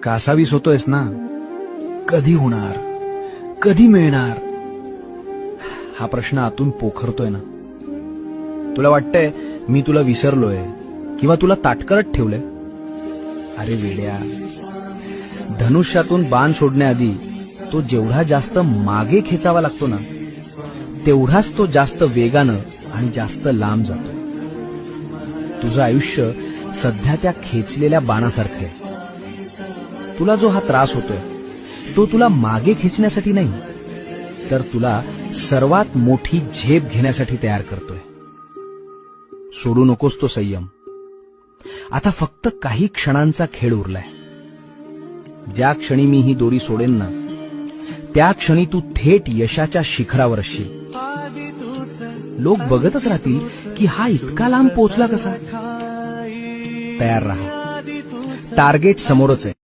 कासावीस होतोयस ना? कधी होणार, कधी मिळणार, हा प्रश्न आतून पोखरतोय ना. तुला वाटतंय मी तुला विसरलोय किंवा तुला ताटकरत ठेवलंय. अरे वेड्या, धनुष्यातून बाण सोडण्याआधी तो जेवढा जास्त मागे खेचावा लागतो ना, तेवढाच तो जास्त वेगानं आणि जास्त लांब जातो. तुझं आयुष्य सध्या त्या खेचलेल्या बाणासारखं आहे. तुला जो हा त्रास होतोय तो तुला मागे खेचण्यासाठी नाही, तर तुला सर्वात मोठी झेप घेण्यासाठी तयार करतोय. सोडू नकोस तो संयम. आता फक्त काही क्षणांचा खेळ उरलाय. ज्या क्षणी मी ही दोरी सोडेन ना, त्या क्षणी तू थेट यशाच्या शिखरावर असशील. लोक बघतच राहतील की हा इतका लांब पोहोचला कसा. तयार राहा, टार्गेट समोरच आहे.